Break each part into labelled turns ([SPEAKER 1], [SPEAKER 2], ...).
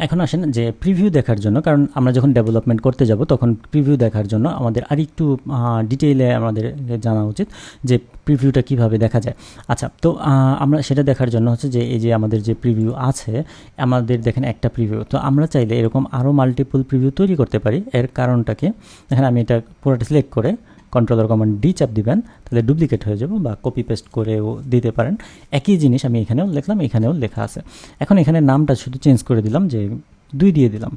[SPEAKER 1] এখন আসেন যে প্রিভিউ দেখার জন্য, কারণ আমরা যখন ডেভেলপমেন্ট করতে যাব তখন প্রিভিউ দেখার জন্য আমাদের আরেকটু ডিটেইলে আমাদের জানা উচিত যে প্রিভিউটা কিভাবে দেখা যায়। আচ্ছা, তো আমরা সেটা দেখার জন্য হচ্ছে যে এই যে আমাদের যে প্রিভিউ আছে, আমাদের দেখেন একটা প্রিভিউ, তো আমরা চাইলে এরকম আরও মাল্টিপল প্রিভিউ তৈরি করতে পারি। এর কারণটাকে দেখেন, আমি এটা পুরোটা সিলেক্ট করে কন্ট্রোলার কমান্ড ডি চাপ দিবেন, তাহলে ডুপ্লিকেট হয়ে যাবে, বা কপি পেস্ট করেও দিতে পারেন। একই জিনিস আমি এখানেও লিখলাম, এখানেও লেখা আছে। এখন এখানে নামটা শুধু চেঞ্জ করে দিলাম, যে 2 দিয়ে দিলাম।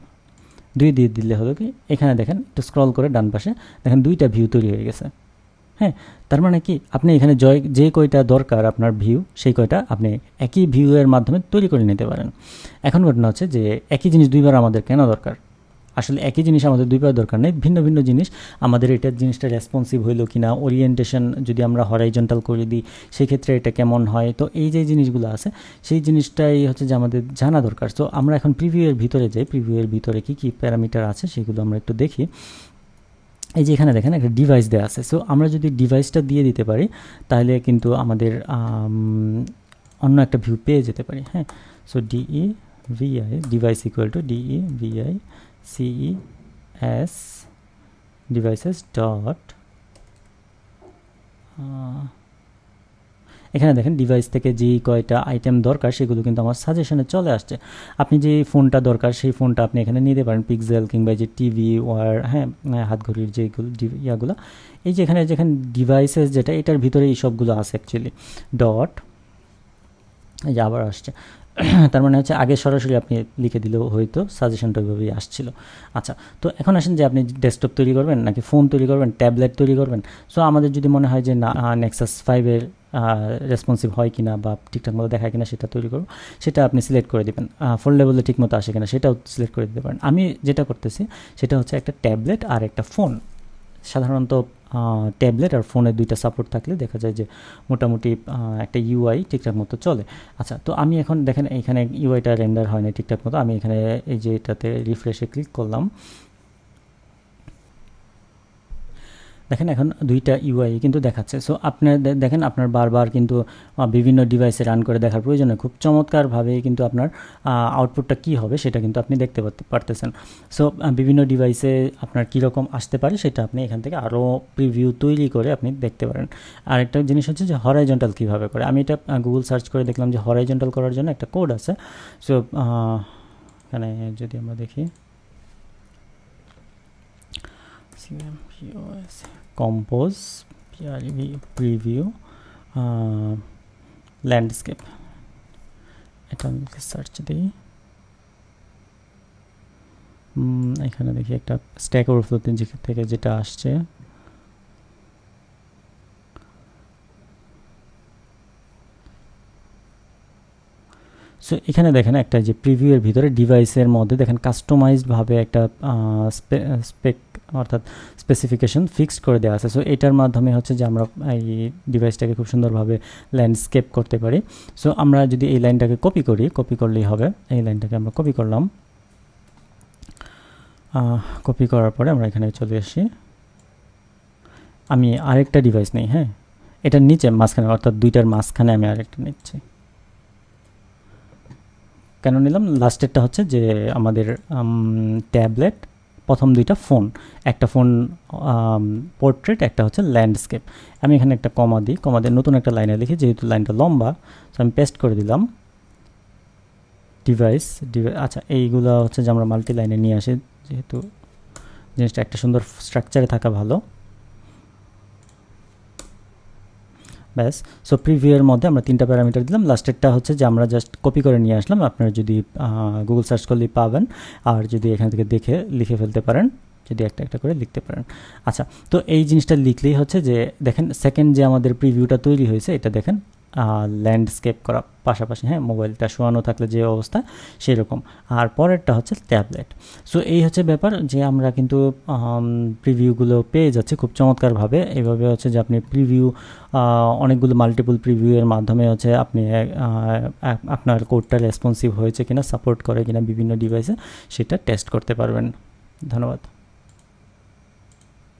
[SPEAKER 1] 2 দিয়ে দিলে হলো কি, এখানে দেখেন একটু স্ক্রল করে ডান পাশে দেখেন 2টা ভিউ তৈরি হয়ে গেছে। হ্যাঁ, তার মানে কি, আপনি এখানে যে কয়টা দরকার আপনার ভিউ, সেই কয়টা আপনি একই ভিউয়ের মাধ্যমে তৈরি করে নিতে পারেন। এখন ঘটনা হচ্ছে যে একই জিনিস দুইবার আমাদের কেন দরকার? আসলে একই জিনিস আমাদের দুইবার দরকার নেই, ভিন্ন ভিন্ন জিনিস। আমাদের এটার জিনিসটা রেসপন্সিভ হইলো কিনা, ওরিয়েন্টেশন যদি আমরা হরাইজন্টাল করে দিই সেক্ষেত্রে এটা কেমন হয়, তো এই যে জিনিসগুলো আছে সেই জিনিসটাই হচ্ছে যে আমাদের জানা দরকার। তো আমরা এখন প্রিভিউয়ের ভিতরে যাই, প্রিভিউয়ের ভিতরে কি কি প্যারামিটার আছে সেগুলো আমরা একটু দেখি। এই যে এখানে দেখেন একটা ডিভাইস দেওয়া আছে। সো আমরা যদি ডিভাইসটা দিয়ে দিতে পারি তাহলে কিন্তু আমাদের অন্য একটা ভিউ পেয়ে যেতে পারি। হ্যাঁ, so D E V I device equal to D E V I CES devices dot এখানে দেখেন ডিভাইস থেকে যে কয়টা আইটেম দরকার সেগুলো কিন্তু আমার সাজেশনে চলে আসছে। আপনি যে ফোনটা দরকার সেই ফোনটা আপনি এখানে নিতে পারেন, পিক্সেল কিংবা যে টিভি ওয়ার, হ্যাঁ হাতঘড়ির যেগুলো ইয়াগুলো, এই যে এখানে যেখানে ডিভাইসেস যেটা, এটার ভিতরে এই সবগুলো আছে অ্যাকচুয়ালি। ডট এই যে আবার আসছে, তার মানে হচ্ছে আগে সরাসরি আপনি লিখে দিলেও হয়তো সাজেশনটা ওইভাবেই আসছিল। আচ্ছা, তো এখন আসেন যে আপনি ডেস্কটপ তৈরি করবেন নাকি ফোন তৈরি করবেন, ট্যাবলেট তৈরি করবেন। সো আমাদের যদি মনে হয় যে না নেক্সাস 5-এর রেসপন্সিভ হয় কিনা বা ঠিকঠাক মতো দেখায় কিনা সেটা তৈরি করবো, সেটা আপনি সিলেক্ট করে দেবেন। ফোল্ডেবলে ঠিক মতো আসে কিনা সেটাও সিলেক্ট করে দিতে পারেন। আমি যেটা করতেছি সেটা হচ্ছে একটা ট্যাবলেট আর একটা ফোন। সাধারণত ট্যাবলেট আর ফোনের দুইটা সাপোর্ট থাকলে দেখা যায় যে মোটামুটি একটা ইউআই ঠিকঠাক মতো চলে। আচ্ছা, তো আমি এখন দেখেন এখানে ইউআইটা রেন্ডার হয় না ঠিকঠাক মতো। আমি এখানে এই যে এটাতে রিফ্রেশে ক্লিক করলাম, দেখেন এখন দুইটা ইউআই কিন্তু দেখাচ্ছে। সো আপনার দেখেন আপনার বারবার কিন্তু বিভিন্ন ডিভাইসে রান করে দেখার প্রয়োজনে খুব চমৎকারভাবে কিন্তু আপনার আউটপুটটা কী হবে সেটা কিন্তু আপনি দেখতে পারতেছেন। সো বিভিন্ন ডিভাইসে আপনার কীরকম আসতে পারে সেটা আপনি এখান থেকে আরও প্রিভিউ তৈরি করে আপনি দেখতে পারেন। আর একটা জিনিস হচ্ছে যে হরাইজন্টাল কীভাবে করে, আমি এটা গুগল সার্চ করে দেখলাম যে হরাইজন্টাল করার জন্য একটা কোড আছে। সো এখানে যদি আমরা দেখি কম্পোজ প্রিভিউ ল্যান্ডস্কেপ, এটা আমি সার্চ দিই। এখানে দেখি একটা স্ট্যাক ওভারফ্লো থেকে যেটা আসছে, সো এখানে দেখেন একটা যে প্রিভিউয়ের ভিতরে ডিভাইসের মধ্যে দেখেন কাস্টমাইজডভাবে একটা স্পেক অর্থাৎ স্পেসিফিকেশন ফিক্সড করে দেওয়া আছে। সো এটার মাধ্যমে হচ্ছে যে আমরা এই ডিভাইসটাকে খুব সুন্দরভাবে ল্যান্ডস্কেপ করতে পারি। সো আমরা যদি এই লাইনটাকে কপি করলেই হবে। এই লাইনটাকে আমরা কপি করলাম, কপি করার পরে আমরা এখানে চলে আসি। আমি আরেকটা ডিভাইস নেই, হ্যাঁ এটার নিচে মাঝখানে অর্থাৎ দুইটার মাঝখানে আমি আরেকটা নিচ্ছি। কেন নিলাম? লাস্টেরটা হচ্ছে যে আমাদের ট্যাবলেট, প্রথম দুইটা ফোন, একটা ফোন পোর্ট্রেট, একটা হচ্ছে ল্যান্ডস্কেপ। আমি এখানে একটা কমা দিই, কমা দিয়ে নতুন একটা লাইনে লিখি, যেহেতু লাইনটা লম্বা তো আমি পেস্ট করে দিলাম ডিভাইস। আচ্ছা, এইগুলো হচ্ছে যে আমরা মাল্টি লাইনে নিয়ে আসি, যেহেতু জিনিসটা একটা সুন্দর স্ট্রাকচারে থাকা ভালো। ব্যাস, সো প্রিভিউয়ের মধ্যে আমরা 3টা প্যারামিটার দিলাম। লাস্টেরটা হচ্ছে যে আমরা জাস্ট কপি করে নিয়ে আসলাম, আপনারা যদি গুগল সার্চ করলেই পাবেন, আর যদি এখান থেকে দেখে লিখে ফেলতে পারেন, যদি একটা একটা করে লিখতে পারেন। আচ্ছা, তো এই জিনিসটা লিখলেই হচ্ছে যে দেখেন সেকেন্ড যে আমাদের প্রিভিউটা তৈরি হয়েছে এটা দেখেন ল্যান্ডস্কেপ করা পাশাপাশি, হ্যাঁ মোবাইলটা শোয়ানো থাকলে যে অবস্থা সেই রকম। আর পরেরটা হচ্ছে ট্যাবলেট। সো এই হচ্ছে ব্যাপার যে আমরা কিন্তু প্রিভিউগুলো পেয়ে যাচ্ছি খুব চমৎকারভাবে। এইভাবে হচ্ছে যে আপনি প্রিভিউ অনেকগুলো মাল্টিপল প্রিভিউয়ের মাধ্যমে হচ্ছে আপনি আপনার কোডটা রেসপন্সিভ হয়েছে কিনা, সাপোর্ট করে কিনা বিভিন্ন ডিভাইসে সেটা টেস্ট করতে পারবেন। ধন্যবাদ।